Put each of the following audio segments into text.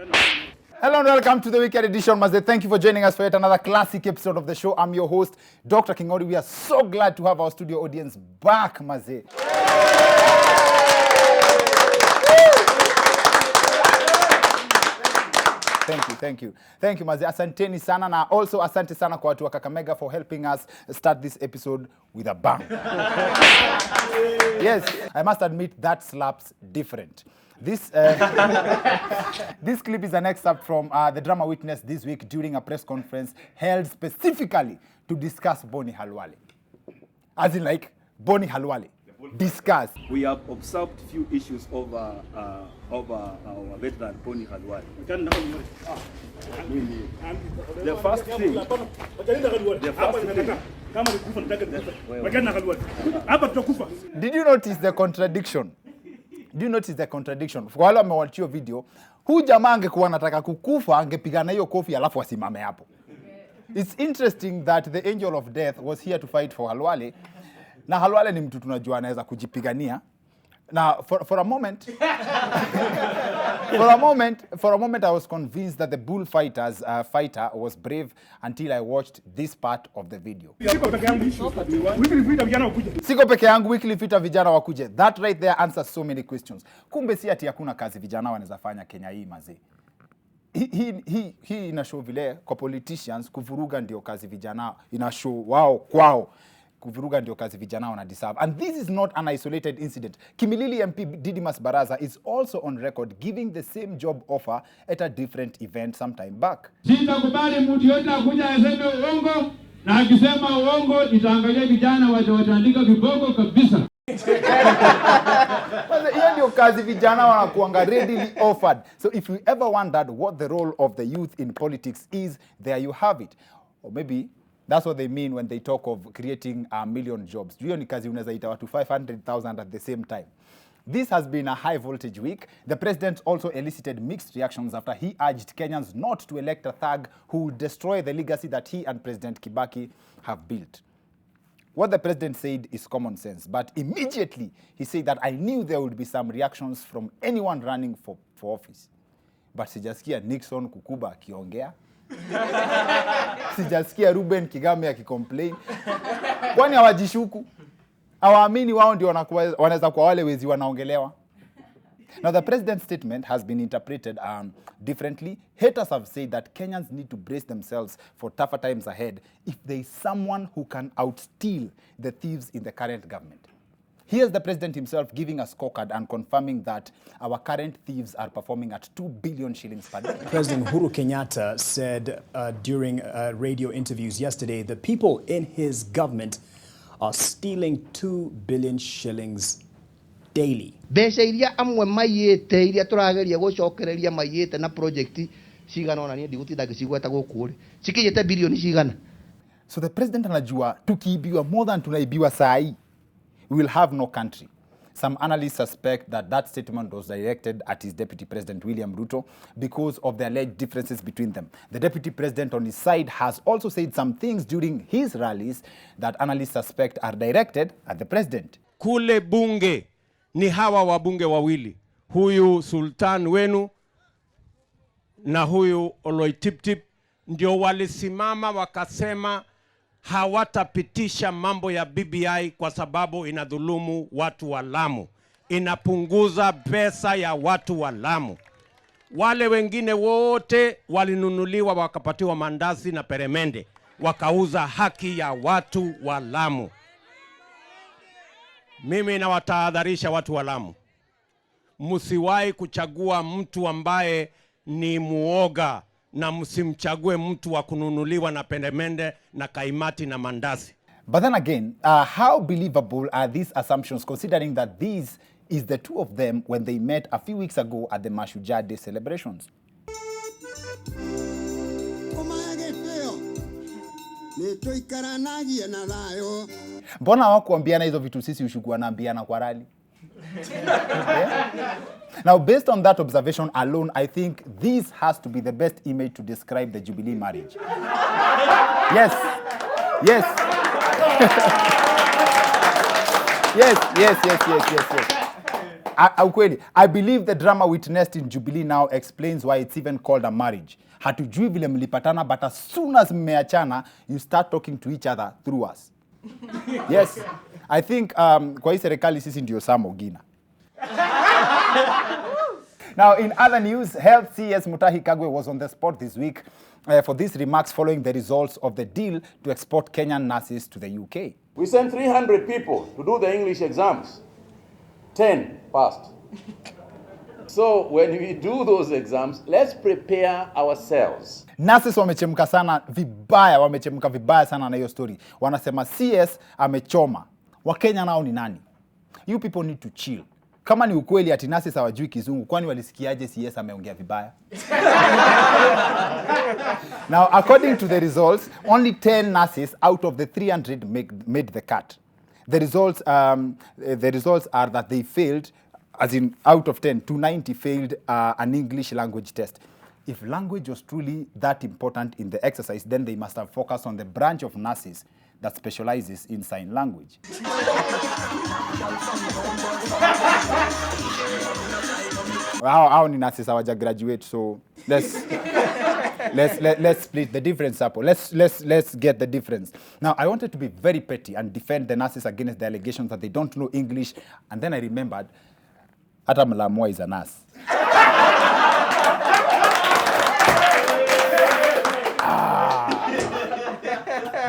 Hello and welcome to the weekend edition, Maze. Thank you for joining us for yet another classic episode of the show. I'm your host, Dr. Kingori. We are so glad to have our studio audience back, Maze. Thank you, Maze. Asanteni sana, na also asante sana kwa watu wa Kakamega for helping us start this episode with a bang. Yes, I must admit that slaps different. This clip is an excerpt from the drama witnessed this week during a press conference held specifically to discuss Boni Halwale. As in like, Boni Halwale. Discuss. We have observed few issues over our veteran Boni Halwale. The first thing. Did you notice the contradiction? Kwa wale wamewatch video, huyu jamaa angekuwa anataka kukufa angepigana hiyo kofi alafu asimame hapo. It's interesting that the angel of death was here to fight for Halwale. Na Halwale ni mtu tunajua anaweza kujipigania. Na for a moment I was convinced that the bullfighter's fighter was brave until I watched this part of the video. Siko peke yangu, weekly vita vijana wakuje. That right there answers so many questions. Kumbe si ati hakuna kazi vijana wanaweza fanya Kenya hii, Maze. Hii ina show vile kwa politicians kuvuruga ndio kazi vijana, ina show wao kwao. Kuvuruga ndio kazi vijana wana deserve. And this is not an isolated incident. Kimilili MP Didimas Baraza is also on record giving the same job offer at a different event sometime back. Sitakubali mtu yote akuja aseme uongo, na akisema uongo nitaangalia vijana wataandika viboko kabisa. Hiyo ndio kazi vijana wanakuanga readily offered. So if you ever wondered what the role of the youth in politics is, there you have it. Or maybe that's what they mean when they talk of creating a million jobs. Hiyo ni kazi unaweza ita watu 500,000 at the same time. This has been a high voltage week. The president also elicited mixed reactions after he urged Kenyans not to elect a thug who would destroy the legacy that he and President Kibaki have built. What the president said is common sense, but immediately he said that I knew there would be some reactions from anyone running for office. But sijasikia Nixon Kukuba akiongea. Sijasikia Ruben Kigame akicomplain. Kwani hawajishuku? Hawaamini wao ndio wanaweza kwa wale wezi wanaongelewa. Now the president's statement has been interpreted differently. Haters have said that Kenyans need to brace themselves for tougher times ahead if there is someone who can outsteal the thieves in the current government. Here's the president himself giving a scorecard and confirming that our current thieves are performing at 2 billion shillings per day. President Uhuru Kenyatta said during radio interviews yesterday that people in his government are stealing 2 billion shillings daily. Besha iria amwe mayete iria turageria gucokereria mayete na project cigana ona ni ndigutinda gicigweta guku ri cikiyete bilioni cigana. So the president anajua tukiibiwa more than tunaibiwa sai, we will have no country. Some analysts suspect that statement was directed at his deputy president, William Ruto, because of the alleged differences between them. The deputy president on his side has also said some things during his rallies that analysts suspect are directed at the president. Kule bunge ni hawa wabunge wawili, huyu Sultan wenu na huyu Oloitiptip, ndio walisimama wakasema hawatapitisha mambo ya BBI kwa sababu inadhulumu watu wa Lamu, inapunguza pesa ya watu wa Lamu. Wale wengine wote walinunuliwa wakapatiwa mandazi na peremende, wakauza haki ya watu wa Lamu. Mimi nawatahadharisha watu wa Lamu, msiwahi kuchagua mtu ambaye ni muoga, na msimchague mtu wa kununuliwa na peremende na kaimati na mandazi. But then again, how believable are these assumptions considering that these is the two of them when they met a few weeks ago at the Mashujaa Day celebrations? Mbona hawakuambiana hizo vitu sisi ushukua naambiana kwa rally? Yeah? Now, based on that observation alone, I think this has to be the best image to describe the Jubilee marriage. Yes. Yes. Yes. I believe the drama witnessed in Jubilee now explains why it's even called a marriage. Hatujui vile mlipatana, but as soon as mmeachana, you start talking to each other through us. Yes. I think kwa hii serikali sisi ndio Sam Ogina. Now, in other news, Health CS Mutahi Kagwe was on the spot this week for these remarks following the results of the deal to export Kenyan nurses to the UK. We sent 300 people to do the English exams. 10 passed. So when we do those exams, let's prepare ourselves. Nurses wamechemka sana vibaya, wamechemka vibaya sana na hiyo story. Wanasema CS amechoma. Wakenya nao ni nani? You people need to chill. Kama ni ukweli ati nurses hawajui kizungu, kwani walisikiaje CS ameongea vibaya? Now, according to the results, only 10 nurses out of the 300 made the cut. The results are that they failed, as in out of 10, 290 failed an English language test. If language was truly that important in the exercise, then they must have focused on the branch of nurses that specializes in sign language. How ni nurses hawaja graduate, so let's split the difference up. Let's get the difference. Now, I wanted to be very petty and defend the nurses against the allegations that they don't know English, and then I remembered Ata Mlamwa is a nurse.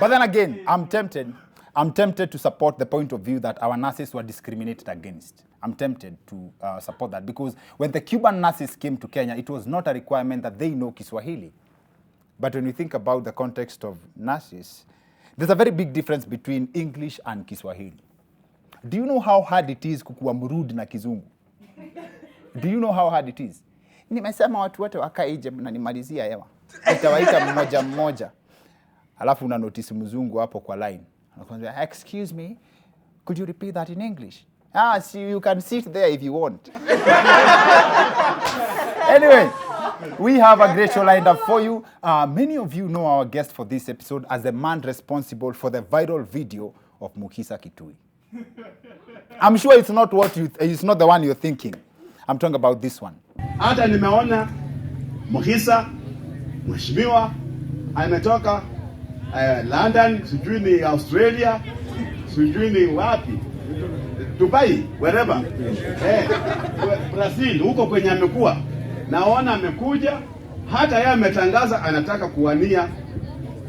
But then again, I'm tempted to support the point of view that our nurses were discriminated against. I'm tempted to support that, because when the Cuban nurses came to Kenya, it was not a requirement that they know Kiswahili. But when you think about the context of nurses, there's a very big difference between English and Kiswahili. Do you know how hard it is kukuwa mrudi na kizungu? Do you know how hard it is? Nimesema watu wote wakae nje na nimalizia hewa. Utawaita mmoja mmoja. Alafu una notice mzungu hapo kwa line. Anakuambia, "Excuse me, could you repeat that in English?" So you can sit there if you want. Anyway, we have a great show lined up for you. Many of you know our guest for this episode as the man responsible for the viral video of Mukhisa Kituyi. I'm sure it's not the one you're thinking. I'm talking about this one. Hata nimeona Mukhisa mheshimiwa ametoka London, sijui ni Australia, sijui ni wapi, Dubai, wherever, Brazil, huko kwenye amekuwa. Naona amekuja, hata yeye ametangaza anataka kuwania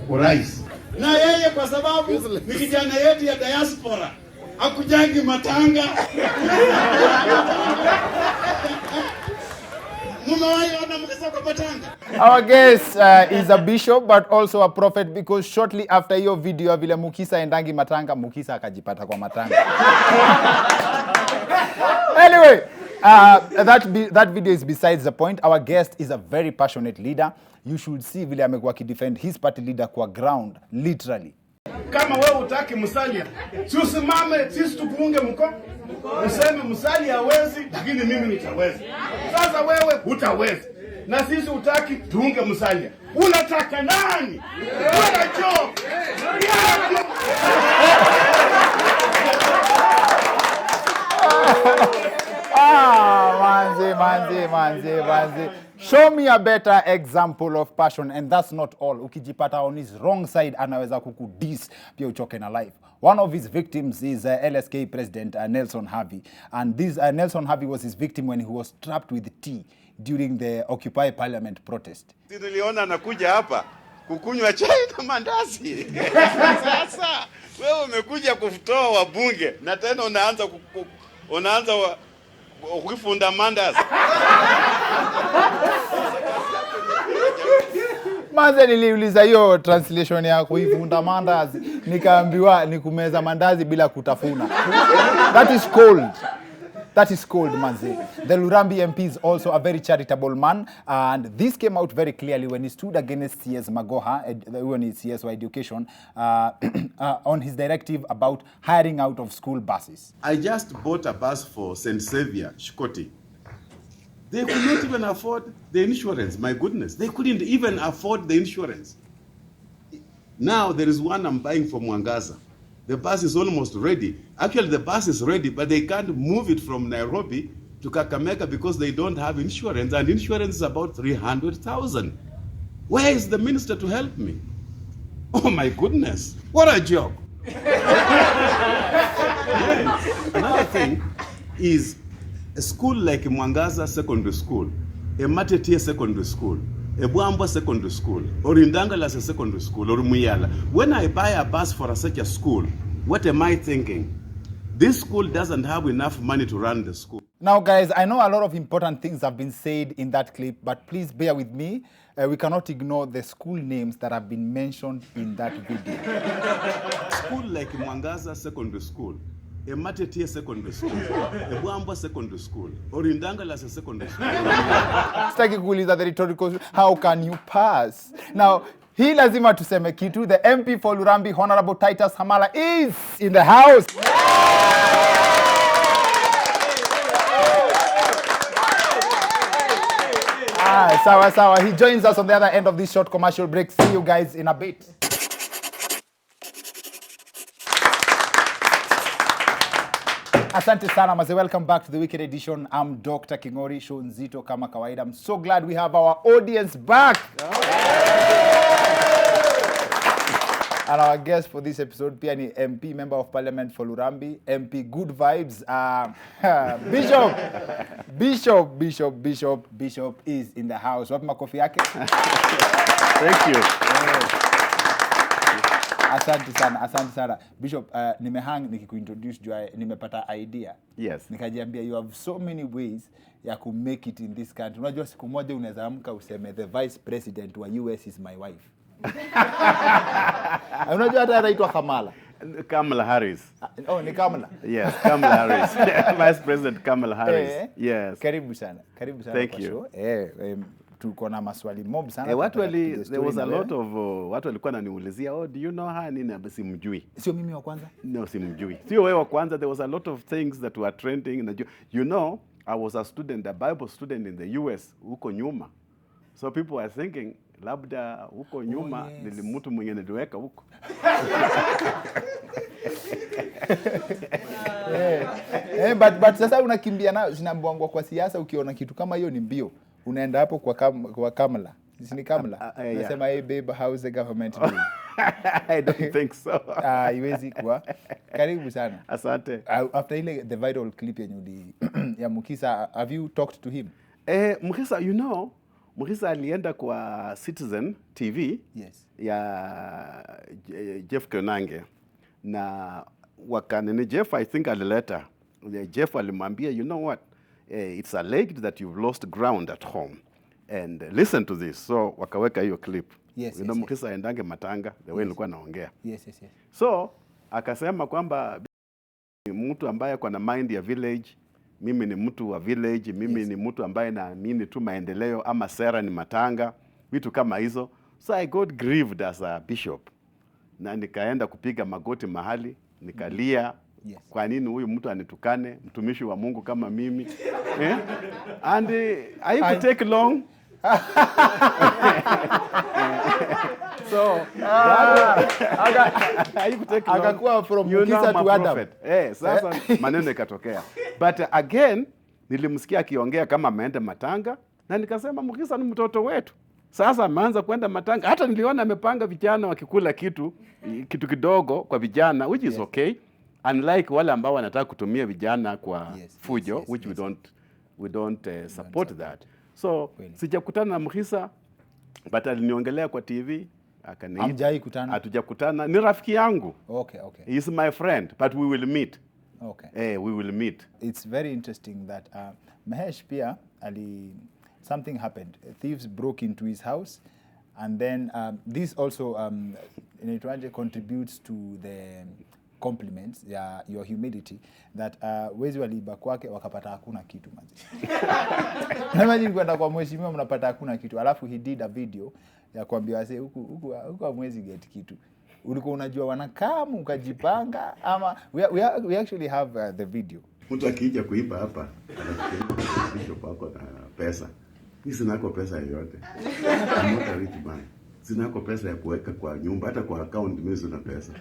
urais. Na yeye kwa sababu ni kijana yetu ya diaspora, hakujangi matanga. Our guest is a bishop but also a prophet, because shortly after your video ya vile Mukhisa endangi matanga, Mukhisa akajipata kwa matanga. Anyway, that video is besides the point. Our guest is a very passionate leader. You should see vile amekuwa kidefend his party leader kwa ground, literally. Kama wewe utaki Musalia, si usimame sisi tukuunge mkono. Useme Musalia hawezi, lakini mimi nitaweza. Sasa wewe hutaweza. Na sisi utaki tuunge Musalia. Unataka nani? Wewe Joe. Manzi. Show me a better example of passion, and that's not all. Ukijipata on his wrong side, anaweza kukudis pia uchoke na life. One of his victims is LSK President Nelson Havi. And this Nelson Havi was his victim when he was trapped with tea during the Occupy Parliament protest. Niliona anakuja hapa kukunywa chai na mandazi. Sasa wewe umekuja kufutoa wabunge na tena unaanza ukifunda mandazi. Manze niliuliza hiyo translation ya kuifunda mandazi, nikaambiwa ni kumeza mandazi bila kutafuna. That is cold, manze. The Lurambi MP is also a very charitable man, and this came out very clearly when he stood against CS Magoha, when he's CS for Education, on his directive about hiring out of school buses. I just bought a bus for St. Xavier, Shikoti. They could not even afford the insurance. My goodness, they couldn't even afford the insurance. Now there is one I'm buying from Mwangaza. The bus is almost ready. Actually, the bus is ready, but they can't move it from Nairobi to Kakamega because they don't have insurance, and insurance is about 300,000. Where is the minister to help me? Oh my goodness, what a job. Another thing is a school like Mwangaza Secondary School, a Matetia Secondary School, a Bwamba Secondary School, or Indangalas Secondary School, or Muyala. When I buy a bus for such a school, what am I thinking? This school doesn't have enough money to run the school. Now, guys, I know a lot of important things have been said in that clip, but please bear with me. We cannot ignore the school names that have been mentioned in that video. School like Mwangaza Secondary School, a Matetia Secondary School, a Bwamba Secondary School, or Indangalas Secondary School. Sitaki kuuliza the rhetorical, how can you pass? Now, hii lazima tuseme kitu. The MP for Lurambi, Honorable Titus Khamala, is in the house. Sawa. He joins us on the other end of this short commercial break. See you guys in a bit. Asante sana maze, welcome back to the weekend edition. I'm Dr. Kingori, show nzito kama kawaida. I'm so glad we have our audience back. And our guest for this episode, pia ni MP, Member of Parliament for Lurambi, MP Good Vibes, Bishop is in the house. Wapi makofi yake? Thank you. Asante sana. Bishop, nimehang nikikuintroduce jua nimepata idea. Yes. Nikajiambia you have so many ways ya ku make it in this country. Unajua siku moja unaweza amka useme the vice president wa US is my wife. Unajua hata anaitwa Khamala. Kamala Harris. Oh, ni Kamala. Yes, Kamala Harris. Vice President Kamala Harris. Yes. Karibu sana. Thank you. Tuko na maswali mob sana. There was a lot of watu walikuwa wananiulizia, do you know her? Nini simjui. Sio mimi wa kwanza? No, simjui. Sio wewe wa kwanza. There was a lot of things that were trending. You know, I was a Bible student in the US huko nyuma. So people were thinking labda huko nyuma nili mtu mwenye niliweka huko. But sasa unakimbia nayo zinambwangwa kwa siasa, ukiona kitu kama hiyo ni mbio. Unaenda hapo kwa Kamala. Ni Kamala. Unasema hey babe, how's the government doing? I don't think so. Iwezi kuwa. Karibu sana. Asante. After ile the viral clip ya Mukhisa, have you talked to him? Mukhisa, you know, Mukhisa alienda kwa Citizen TV. Yes. Ya Jeff Kenange na wakanene Jeff, I think alileta. Jeff alimwambia, you know what, it's alleged that you've lost ground at home and listen to this. So wakaweka hiyo clip. Yes, you know, Mukhisa aendange matanga the way nilikuwa naongea. Yes. So akasema kwamba mtu ambaye kwa na mind ya village, mimi ni mtu wa village, mimi ni mtu ambaye naamini tu maendeleo ama sera ni matanga, vitu kama hizo. So I got grieved as a bishop. Na nikaenda kupiga magoti mahali, nikalia. Yes. Kwa nini huyu mtu anitukane, mtumishi wa Mungu kama mimi? And I could take long. So akakuwa from Mukhisa to Adam. Sasa maneno ikatokea. But again, nilimsikia akiongea kama ameenda matanga na nikasema Mukhisa ni mtoto wetu. Sasa ameanza kwenda matanga. Hata niliona amepanga vijana wakikula kitu kidogo kwa vijana, which is okay. Unlike wale ambao wanataka kutumia vijana kwa fujo, which we don't support that. So sijakutana na Mukhisa, but aliniongelea kwa TV. Hamjai kutana? Hatujakutana. Ni rafiki yangu. Okay. He is my friend, but we will meet. Okay. We will meet. It's very interesting that Mahesh pia something happened. Thieves broke into his house, and then this also contributes to the compliments your humility that wezi waliiba kwake wakapata hakuna kitu mazi. Imagine kwenda kwa mheshimiwa mnapata hakuna kitu, alafu he did a video ya kuambia wase huku hamwezi get kitu. Ulikuwa unajua wanakamu ukajipanga ama we actually have the video. Mtu akija kuiba hapa anafikiria bishop wako na pesa. Mimi sinako pesa yoyote. I'm not a rich man. Sinako pesa ya kuweka kwa nyumba, hata kwa account mimi sina pesa.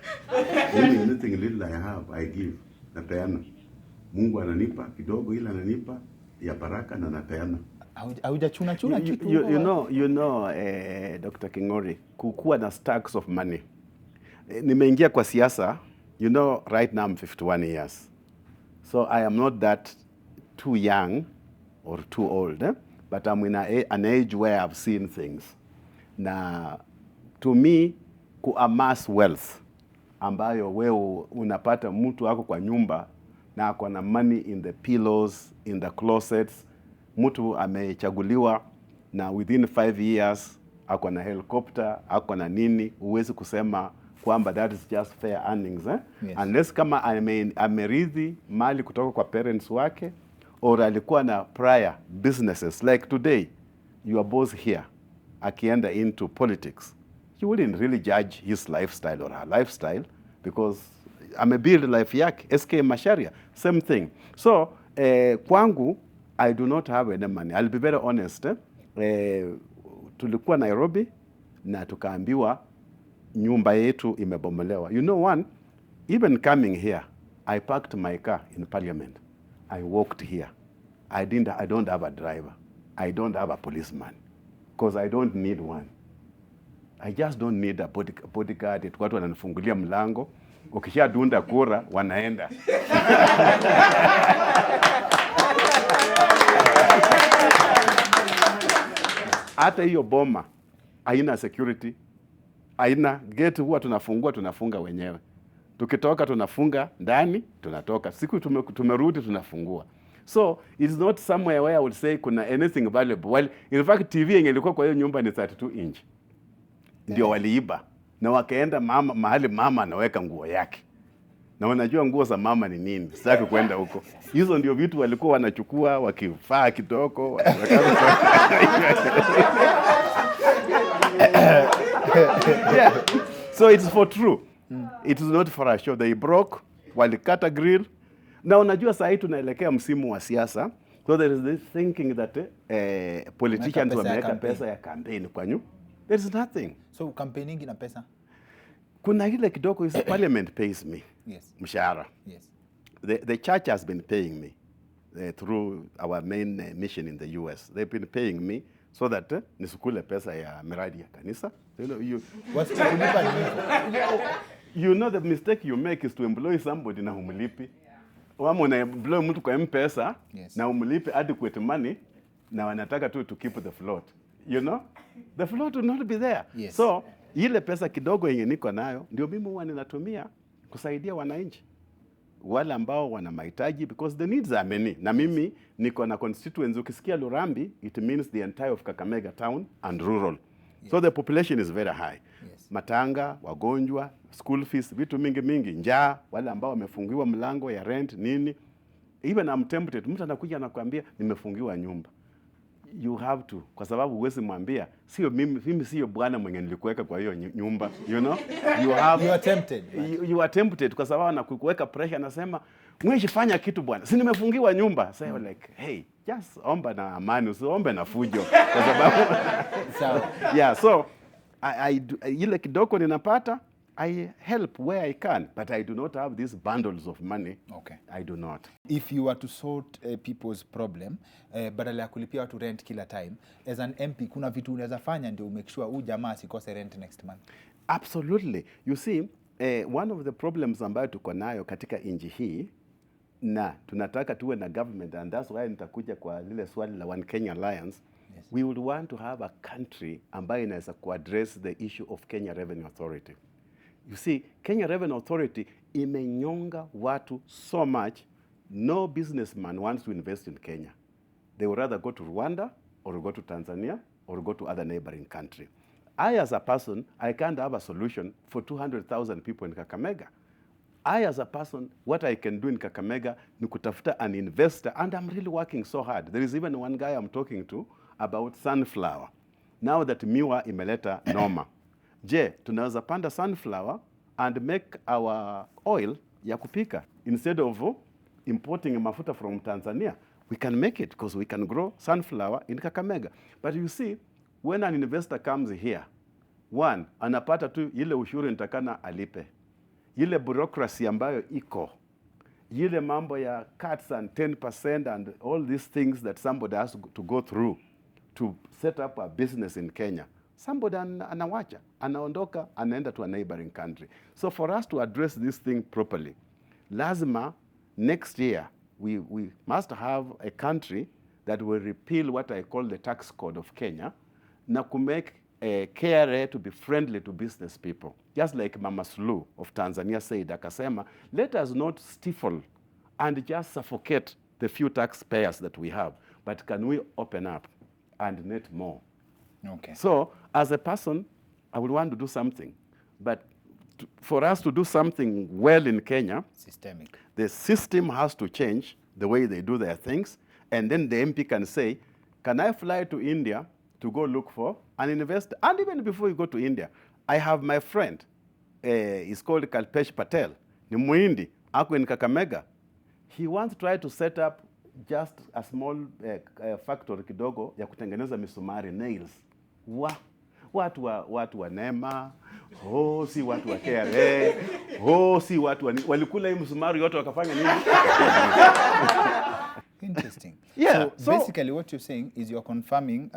Anything little I have, I give. Napeana. Mungu ananipa kidogo, ila ananipa. ya baraka na napeana. Haujachuna kitu. You know, Dr. Kingori, kukuwa na stacks of money. Nimeingia kwa siasa, you know, right now I'm 51 years. So I am not that too young or too old, but I'm in an age where I've seen things. Na to me, amass wealth, ambayo wewe unapata mtu wako kwa nyumba na ako na money in the pillows, in the closets, mtu amechaguliwa na within 5 years ako na helicopter, ako na nini, uwezi kusema kwamba that is just fair earnings, Yes. Unless kama amerithi mali kutoka kwa parents wake or alikuwa na prior businesses. Like today, your boss here akienda into politics, you wouldn't really judge his lifestyle or her lifestyle because amebuild life yake. SK Masharia, same thing. So kwangu, I do not have any money. I'll be very honest. Tulikuwa Nairobi na tukaambiwa nyumba yetu imebomolewa. You know one, even coming here, I parked my car in Parliament. I walked here. I don't have a driver. I don't have a policeman because I don't need one. I just don't need a bodyguard. Watu wananifungulia mlango. Ukishadunda kura wanaenda. Hata hiyo boma haina security. Haina gate, huwa tunafunga wenyewe. Tukitoka tunafunga ndani, tunatoka. Siku tumerudi tunafungua. So it's not somewhere where I would say kuna anything valuable. Well, in fact TV yenye ilikuwa kwa hiyo nyumba ni 32 inch. Ndio waliiba. Na wakaenda mahali mama anaweka nguo yake. Na unajua nguo za mama ni nini? Sitaki kwenda huko. Hizo ndio vitu walikuwa wanachukua wakifaa kitoko. Yeah. So it's for true. It is not for a show. They broke, walikata grill. Na unajua saa hii tunaelekea msimu wa siasa. So there is this thinking that politicians wameweka pesa ya campaign kwa nyu. There is nothing. So campaigning ina pesa? Kuna ile kidogo is parliament pays me. Yes. Mshahara. Yes. The church has been paying me through our main mission in the US. They've been paying me so that nisukule pesa ya miradi ya kanisa. You know the mistake you make is to employ somebody na humlipi. Wama una-employ mtu kwa M-Pesa, yes, na umlipi adequate money na wanataka tu to keep the float. You know? The float will not be there. Yes. So, ile pesa kidogo yenye niko nayo ndio mimi huwa ninatumia kusaidia wananchi wale ambao wana mahitaji because the needs are many. Na mimi niko na constituency, ukisikia Lurambi, it means the entire of Kakamega town and rural. Yes. So the population is very high. Yes. Matanga, wagonjwa, school fees, vitu mingi, njaa, wale ambao wamefungiwa mlango ya rent, nini. Even I'm tempted, mtu anakuja anakuambia nimefungiwa nyumba. You have to, kwa sababu huwezi mwambia sio mimi sio bwana mwenye nilikuweka kwa hiyo nyumba, you know. You are tempted. You are tempted kwa sababu anakuweka pressure, anasema mweshi fanya kitu bwana, si nimefungiwa nyumba. Say like, hey, just omba na amani, usiombe na fujo kwa sababu yeah, so ile kidogo ninapata, I help where I can, but I do not have these bundles of money. Okay. I do not. If you were to sort people's problem, badala ya kulipia watu rent kila time, as an MP, kuna vitu unaweza fanya ndio make sure huyu jamaa asikose rent next month? Absolutely. You see, one of the problems ambayo tuko nayo katika nchi hii, na tunataka tuwe na government, and that's why nitakuja kwa lile swali la One Kenya Alliance. Yes. We would want to have a country ambayo inaweza kuaddress the issue of Kenya Revenue Authority. You see, Kenya Revenue Authority imenyonga watu so much, no businessman wants to invest in Kenya. They would rather go to Rwanda or go to Tanzania or go to other neighboring country. I as a person, I can't have a solution for 200,000 people in Kakamega. I as a person, what I can do in Kakamega ni kutafuta an investor, and I'm really working so hard. There is even one guy I'm talking to about sunflower. Now that miwa imeleta noma. Je, tunaweza panda sunflower and make our oil ya kupika instead of importing mafuta from Tanzania. We can make it because we can grow sunflower in Kakamega. But you see, when an investor comes here, one, anapata tu ile ushuru nitakana alipe. Ile bureaucracy ambayo iko Yile mambo ya cuts and 10% and all these things that somebody has to go through to set up a business in Kenya. Somebody anawacha, anaondoka, anaenda to a neighboring country. So for us to address this thing properly, lazima next year we must have a country that will repeal what I call the tax code of Kenya, na to make KRA to be friendly to business people. Just like Mama Suluhu of Tanzania said, akasema, let us not stifle and just suffocate the few taxpayers that we have, but can we open up and net more? Okay. So as a person, I would want to do something, but for us to do something well in Kenya, Systemic. the system has to change the way they do their things, and then the MP can say, can I fly to India to go look for an investor? And even before you go to India, I have my friend, he's called Kalpesh Patel, ni Muhindi, ako in Kakamega. He wants to try to set up just a small factory kidogo ya kutengeneza misumari, nails. Watu wa NEMA, si watu wa KRA, si watu walikula hii misumari yote wakafanya nini? Interesting. Yeah. So basically what you're saying is you're confirming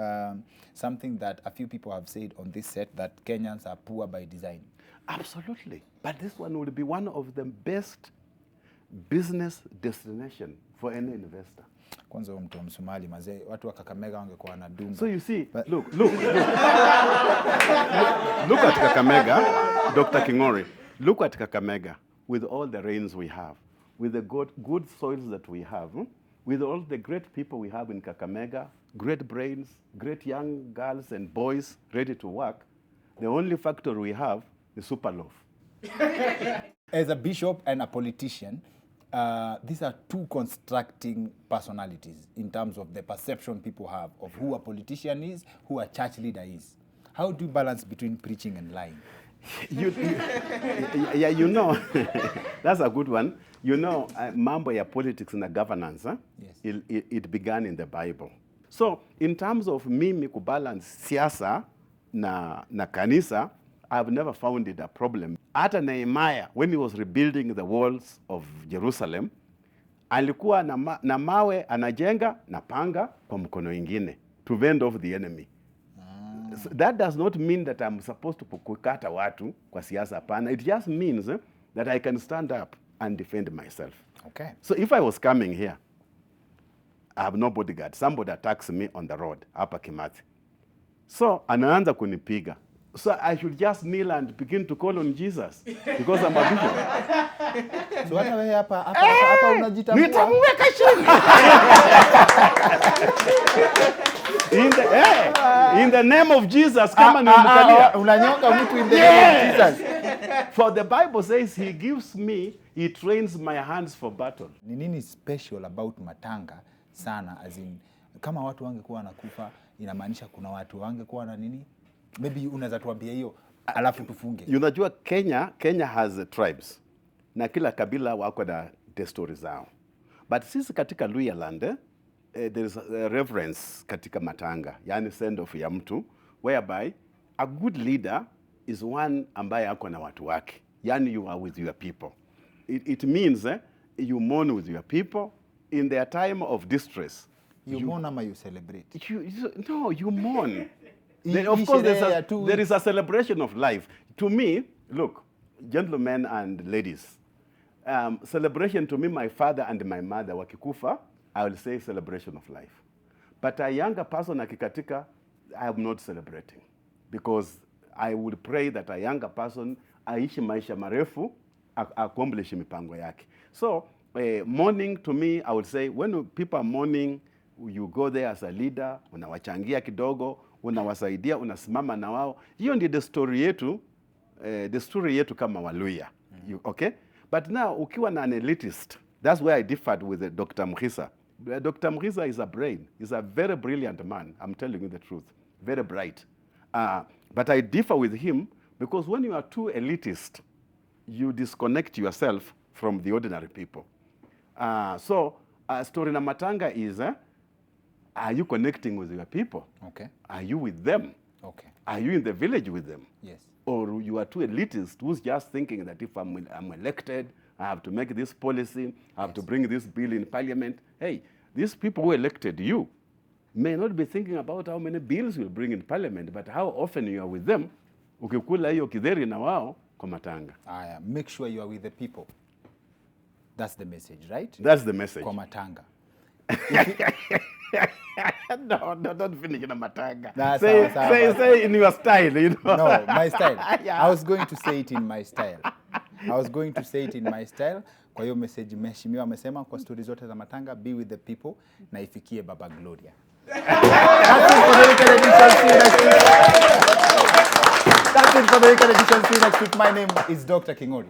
something that a few people have said on this set, that Kenyans are poor by design. Absolutely. But this one will be one of the best business destination for any investor. Kwanza mtu Msomali mazee, watu wa Kakamega wangekuwa wanadunga. So you see, look at Kakamega, Dr. Kingori. Look at Kakamega with all the rains we have, with the good soils that we have, with all the great people we have in Kakamega, great brains, great young girls and boys ready to work. The only factor we have is Superloaf. As a bishop and a politician, these are two constructing personalities in terms of the perception people have of who a politician is, who a church leader is. How do you balance between preaching and lying? Yeah, you know, that's a good one. You know, mambo ya politics and governance, Yes. it began in the Bible. So, in terms of mimi kubalance siasa na kanisa, I've never found it a problem. Hata Nehemiah, when he was rebuilding the walls of Jerusalem, alikuwa na mawe anajenga na panga kwa mkono ingine to fend off the enemy. So that does not mean that I'm supposed to kukata watu kwa siasa hapana. It just means that I can stand up and defend myself. Okay. So if I was coming here, I have no bodyguard. Somebody attacks me on the road, hapa Kimathi. So anaanza kunipiga. So I should just kneel and begin to call on Jesus because I'm a bishop. So hata wewe hapa unajitambua. Nitamweka chini. In the name of Jesus, kama nimemkalia. Unanyonga mtu in the name of Jesus. For the Bible says he gives me, he trains my hands for battle. Ni nini special about matanga sana, as in kama watu wangekuwa wanakufa inamaanisha kuna watu wangekuwa na nini? Maybe unaweza tuambia hiyo alafu tufunge. Unajua Kenya has tribes. Na kila kabila wako na desturi zao. But sisi katika Luya land, there is a reverence katika matanga, yani send off ya mtu, whereby a good leader is one ambaye ako na watu wake. Yani you are with your people. It means you mourn with your people in their time of distress. You mourn ama you celebrate? No, you mourn. Of course, there is a celebration of life. To me, look, gentlemen and ladies, celebration to me, my father and my mother wakikufa, I will say celebration of life. But a younger person akikatika, I am not celebrating. Because I would pray that a younger person aishi maisha marefu, accomplish mipango yake. So, mourning to me, I would say, when people are mourning, you go there as a leader, unawachangia kidogo, unawasaidia, unasimama na wao. Hiyo ndio desturi yetu kama Waluya. Okay? But now, ukiwa na an elitist, that's where I differed with Dr. Mukhisa. Dr. Mukhisa is a brain. He's a very brilliant man. I'm telling you the truth. Very bright. But I differ with him because when you are too elitist, you disconnect yourself from the ordinary people. So, story na matanga is, are you connecting with your people? Okay. Are you with them? Okay. Are you in the village with them? Yes. Or you are too elitist who's just thinking that if I'm elected, I have to make this policy, I have to bring this bill in parliament. Hey, these people who elected you may not be thinking about how many bills you'll bring in parliament, but how often you are with them, ukikula hiyo kidheri na wao kwa matanga. Make sure you are with the people. That's the message, right? That's the message. Kwa matanga. No, don't finish in a matanga. Say in your style, you know. No, my style. Yeah. I was going to say it in my style. Kwa hiyo message mheshimiwa amesema kwa story zote za matanga, be with the people na ifikie Baba Gloria. That's it for the weekend edition. See you next week. That's it for the weekend edition. See you next week. My name is Dr. Kingori.